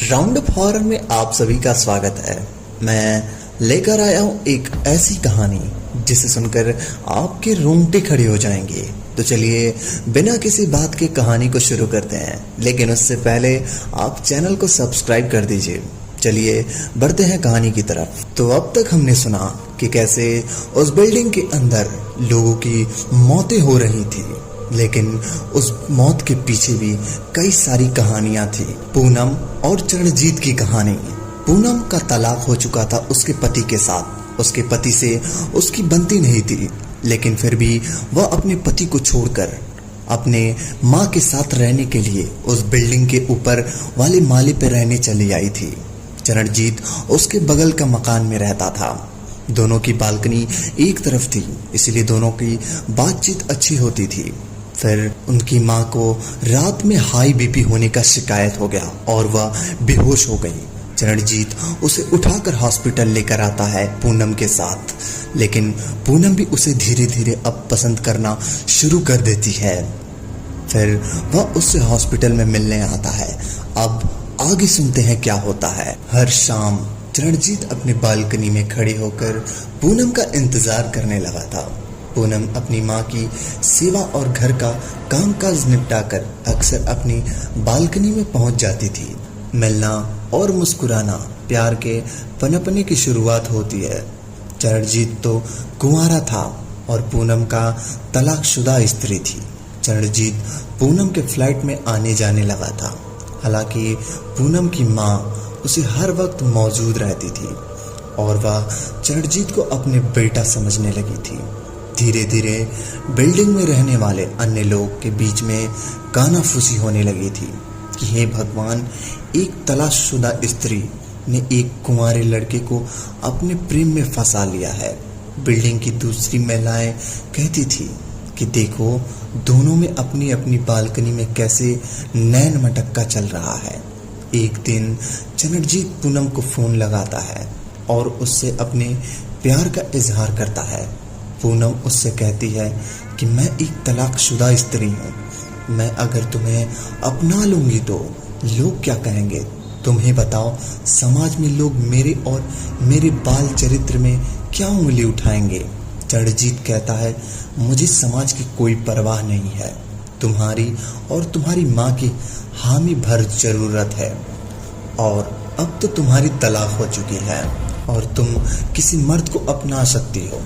Round up horror में आप सभी का स्वागत है। मैं लेकर आया हूँ एक ऐसी कहानी जिसे सुनकर आपके रोंगटे खड़े हो जाएंगे। तो चलिए बिना किसी बात के कहानी को शुरू करते हैं, लेकिन उससे पहले आप चैनल को सब्सक्राइब कर दीजिए। चलिए बढ़ते हैं कहानी की तरफ। तो अब तक हमने सुना कि कैसे उस बिल्डिंग के अंदर लोगों की मौतें हो रही थी, लेकिन उस मौत के पीछे भी कई सारी कहानियां थी। पूनम और चरणजीत की कहानी। पूनम का तलाक हो चुका था उसके पति के साथ। उसके पति से उसकी बनती नहीं थी, लेकिन फिर भी वह अपने पति को छोड़कर अपने माँ के साथ रहने के लिए उस बिल्डिंग के ऊपर वाले माले पर रहने चली आई थी। चरणजीत उसके बगल का मकान में रहता था। दोनों की बालकनी एक तरफ थी, इसलिए दोनों की बातचीत अच्छी होती थी। फिर उनकी माँ को रात में हाई बीपी होने का शिकायत हो गया और वह बेहोश हो गई। चरणजीत उसे उठाकर हॉस्पिटल लेकर आता है पूनम के साथ, लेकिन पूनम भी उसे धीरे धीरे अब पसंद करना शुरू कर देती है। फिर वह उससे हॉस्पिटल में मिलने आता है। अब आगे सुनते हैं क्या होता है। हर शाम चरणजीत अपनी बालकनी में खड़े होकर पूनम का इंतजार करने लगा था। पूनम अपनी माँ की सेवा और घर का कामकाज निपटाकर अक्सर अपनी बालकनी में पहुंच जाती थी। मिलना और मुस्कुराना प्यार के पनपने की शुरुआत होती है। चरणजीत तो कुंवारा था और पूनम का तलाकशुदा स्त्री थी। चरणजीत पूनम के फ्लैट में आने जाने लगा था। हालांकि पूनम की माँ उसे हर वक्त मौजूद रहती थी और वह चरणजीत को अपने बेटा समझने लगी थी। धीरे धीरे बिल्डिंग में रहने वाले अन्य लोग के बीच में कानाफूसी होने लगी थी कि हे भगवान, एक तलाकशुदा स्त्री ने एक कुंवारे लड़के को अपने प्रेम में फंसा लिया है। बिल्डिंग की दूसरी महिलाएं कहती थी कि देखो, दोनों में अपनी अपनी बालकनी में कैसे नैन मटक्का चल रहा है। एक दिन चरणजीत पूनम को फोन लगाता है और उससे अपने प्यार का इजहार करता है। पूनम उससे कहती है कि मैं एक तलाकशुदा स्त्री हूँ। मैं अगर तुम्हें अपना लूंगी तो लोग क्या कहेंगे? तुम ही बताओ, समाज में लोग मेरे और मेरे बाल चरित्र में क्या उंगली उठाएंगे? चरणजीत कहता है, मुझे समाज की कोई परवाह नहीं है। तुम्हारी और तुम्हारी माँ की हामी भर जरूरत है और अब तो तुम्हारी तलाक हो चुकी है और तुम किसी मर्द को अपना सकती हो।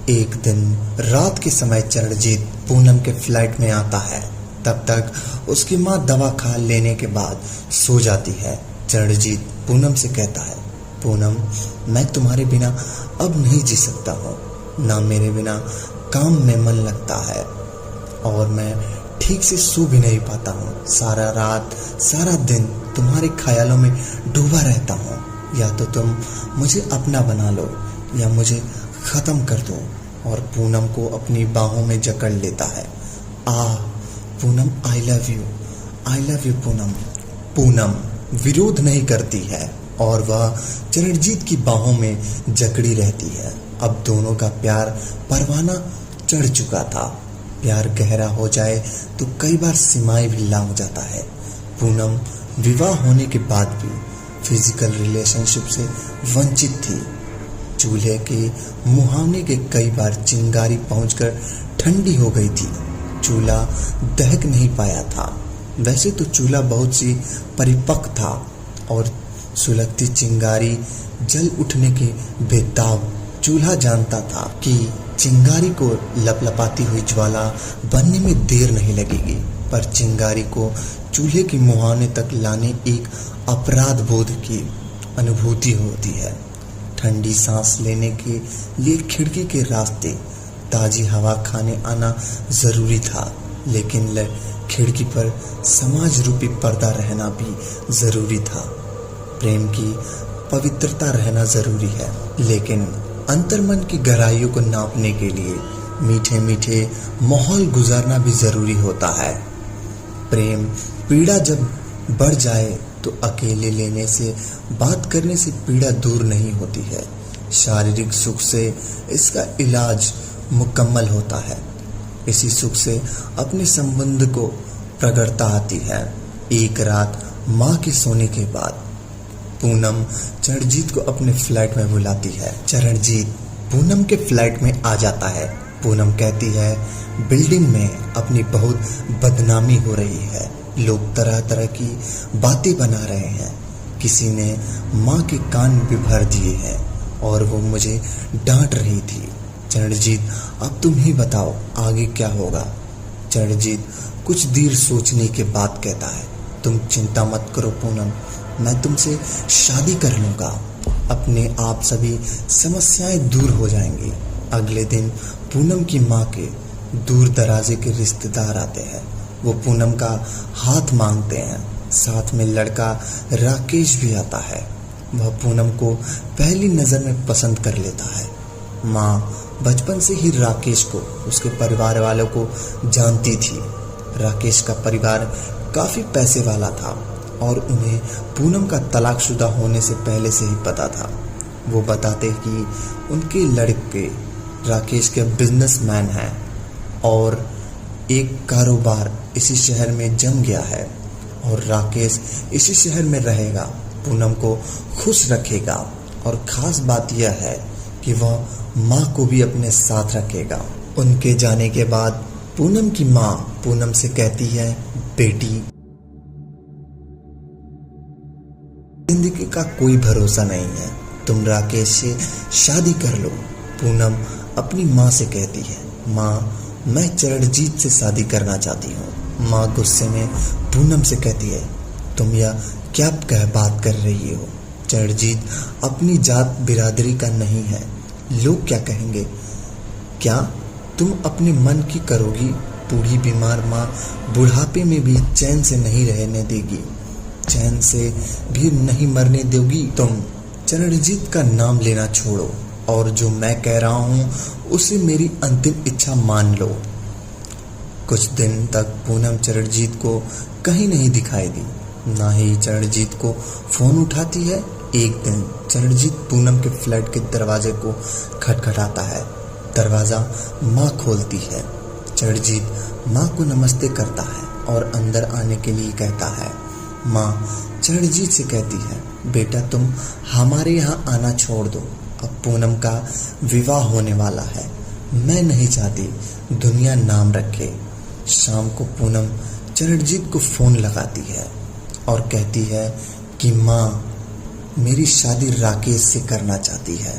एक दिन रात के समय चरणजीत पूनम के फ्लैट में आता है। तब तक उसकी माँ दवा खा लेने के बाद सो जाती है। चरणजीत पूनम से कहता है, पूनम, मैं तुम्हारे बिना अब नहीं जी सकता हूँ। ना मेरे बिना काम में मन लगता है और मैं ठीक से सो भी नहीं पाता हूँ। सारा रात सारा दिन तुम्हारे ख्यालों में डूबा रहता हूँ। या तो तुम मुझे अपना बना लो या मुझे ख़त्म कर दो। और पूनम को अपनी बाहों में जकड़ लेता है। Poonam, I love you Poonam. Poonam विरोध नहीं करती है और वह चरणजीत की बाहों में जकड़ी रहती है। अब दोनों का प्यार परवाना चढ़ चुका था। प्यार गहरा हो जाए तो कई बार सीमाएं भी लांघ जाता है। पूनम विवाह होने के बाद भी फिजिकल रिलेशनशिप से वंचित थी। चूल्हे के मुहावने के कई बार चिंगारी पहुंचकर ठंडी हो गई थी। चूल्हा दहक नहीं पाया था। वैसे तो चूल्हा बहुत सी परिपक्व था और सुलगती चिंगारी जल उठने के बेताब। चूल्हा जानता था कि चिंगारी को लपलपाती हुई ज्वाला बनने में देर नहीं लगेगी, पर चिंगारी को चूल्हे के मुहावने तक लाने एक अपराध बोध की अनुभूति होती है। ठंडी सांस लेने के लिए खिड़की के रास्ते ताजी हवा खाने आना जरूरी था, लेकिन खिड़की पर समाज रूपी पर्दा रहना भी जरूरी था। प्रेम की पवित्रता रहना जरूरी है, लेकिन अंतर्मन की गहराइयों को नापने के लिए मीठे मीठे माहौल गुजारना भी जरूरी होता है। प्रेम पीड़ा जब बढ़ जाए तो अकेले लेने से, बात करने से पीड़ा दूर नहीं होती है। शारीरिक सुख से इसका इलाज मुकम्मल होता है। इसी सुख से अपने संबंध को प्रगड़ता आती है। एक रात माँ के सोने के बाद पूनम चरणजीत को अपने फ्लैट में बुलाती है। चरणजीत पूनम के फ्लैट में आ जाता है। पूनम कहती है बिल्डिंग में अपनी बहुत बदनामी हो रही है, लोग तरह तरह की बातें बना रहे हैं, किसी ने माँ के कान भी भर दिए हैं और वो मुझे डांट रही थी। चरणजीत अब तुम ही बताओ आगे क्या होगा। चरणजीत कुछ देर सोचने के बाद कहता है तुम चिंता मत करो पूनम, मैं तुमसे शादी कर लूँगा, अपने आप सभी समस्याएं दूर हो जाएंगी। अगले दिन पूनम की माँ के दूर दराजे के रिश्तेदार आते हैं। वो पूनम का हाथ मांगते हैं। साथ में लड़का राकेश भी आता है। वह पूनम को पहली नज़र में पसंद कर लेता है। माँ बचपन से ही राकेश को उसके परिवार वालों को जानती थी। राकेश का परिवार काफ़ी पैसे वाला था और उन्हें पूनम का तलाकशुदा होने से पहले से ही पता था। वो बताते कि उनके लड़के राकेश के बिजनेसमैन हैं और एक कारोबार इसी शहर में जम गया है और राकेश इसी शहर में रहेगा, पूनम को खुश रखेगा और ख़ास बात यह है कि वह माँ को भी अपने साथ रखेगा। उनके जाने के बाद पूनम की माँ पूनम से कहती है बेटी, जिंदगी का कोई भरोसा नहीं है, तुम राकेश से शादी कर लो। पूनम अपनी माँ से कहती है माँ मैं चरणजीत से शादी करना चाहती हूँ। माँ गुस्से में पूनम से कहती है तुम यह क्या बात कर रही हो, चरणजीत अपनी जात बिरादरी का नहीं है, लोग क्या कहेंगे, क्या तुम अपने मन की करोगी। बूढ़ी बीमार माँ बुढ़ापे में भी चैन से नहीं रहने देगी, चैन से भी नहीं मरने दोगी। तुम चरणजीत का नाम लेना छोड़ो और जो मैं कह रहा हूँ उसे मेरी अंतिम इच्छा मान लो। कुछ दिन तक पूनम चरणजीत को कहीं नहीं दिखाई दी, ना ही चरणजीत को फोन उठाती है। एक दिन चरणजीत पूनम के फ्लैट के दरवाजे को खटखटाता है। दरवाज़ा माँ खोलती है। चरणजीत माँ को नमस्ते करता है और अंदर आने के लिए कहता है। माँ चरणजीत से कहती है बेटा तुम हमारे यहाँ आना छोड़ दो, अब पूनम का विवाह होने वाला है, मैं नहीं चाहती दुनिया नाम रखे। शाम को पूनम चरणजीत को फ़ोन लगाती है और कहती है कि माँ मेरी शादी राकेश से करना चाहती है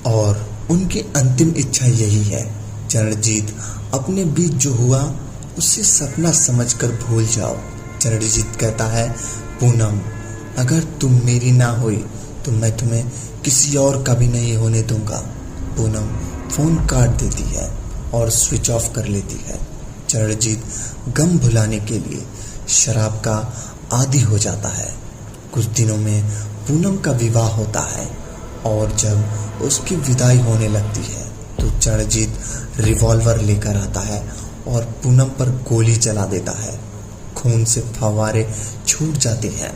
और उनकी अंतिम इच्छा यही है। चरणजीत अपने बीच जो हुआ उसे सपना समझकर भूल जाओ। चरणजीत कहता है पूनम अगर तुम मेरी ना हुई तो मैं तुम्हें किसी और का भी नहीं होने दूंगा। पूनम फ़ोन काट देती है और स्विच ऑफ कर लेती है। चरणजीत गम भुलाने के लिए शराब का आदी हो जाता है। कुछ दिनों में पूनम का विवाह होता है और जब उसकी विदाई होने लगती है तो चरणजीत रिवॉल्वर लेकर आता है और पूनम पर गोली चला देता है। खून से फव्वारे छूट जाते हैं।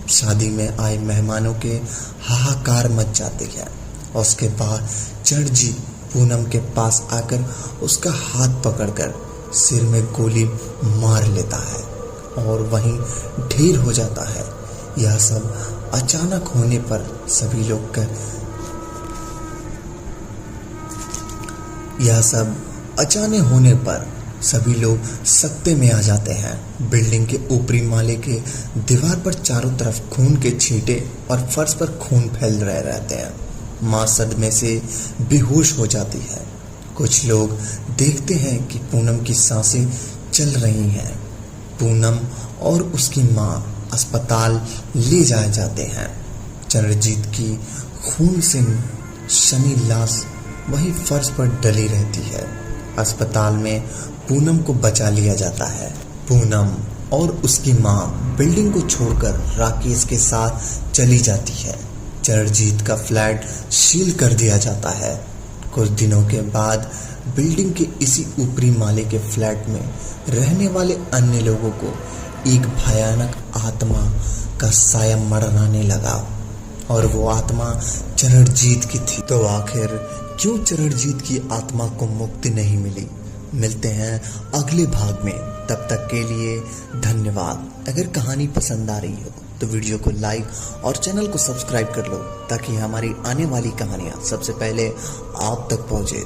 शादी में आए मेहमानों के हाहाकार मच जाते हैं और उसके बाद चरणजीत पूनम के पास आकर उसका हाथ पकड़कर सिर में गोली मार लेता है और वहीं ढेर हो जाता है। यह सब अचानक होने पर सभी लोग सत्ते में आ जाते हैं। बिल्डिंग के ऊपरी माले के दीवार पर चारों तरफ खून के छींटे और फर्श पर खून फैल रहे रहते हैं। माँ सदमे से बेहोश हो जाती है। कुछ लोग देखते हैं कि पूनम की सांसें चल रही हैं। पूनम और उसकी माँ अस्पताल ले जाए जाते हैं। चरणजीत की खून से शनी लाश वही फर्श पर डली रहती है। अस्पताल में पूनम को बचा लिया जाता है। पूनम और उसकी माँ बिल्डिंग को छोड़कर राकेश के साथ चली जाती है। चरणजीत का फ्लैट सील कर दिया जाता है। कुछ दिनों के बाद बिल्डिंग के इसी ऊपरी माले के फ्लैट में रहने वाले अन्य लोगों को एक भयानक आत्मा का साया मड़राने लगा और वो आत्मा चरणजीत की थी। तो आखिर क्यों चरणजीत की आत्मा को मुक्ति नहीं मिली? मिलते हैं अगले भाग में। तब तक के लिए धन्यवाद। अगर कहानी पसंद आ रही हो तो वीडियो को लाइक और चैनल को सब्सक्राइब कर लो ताकि हमारी आने वाली कहानियाँ सबसे पहले आप तक पहुँचे।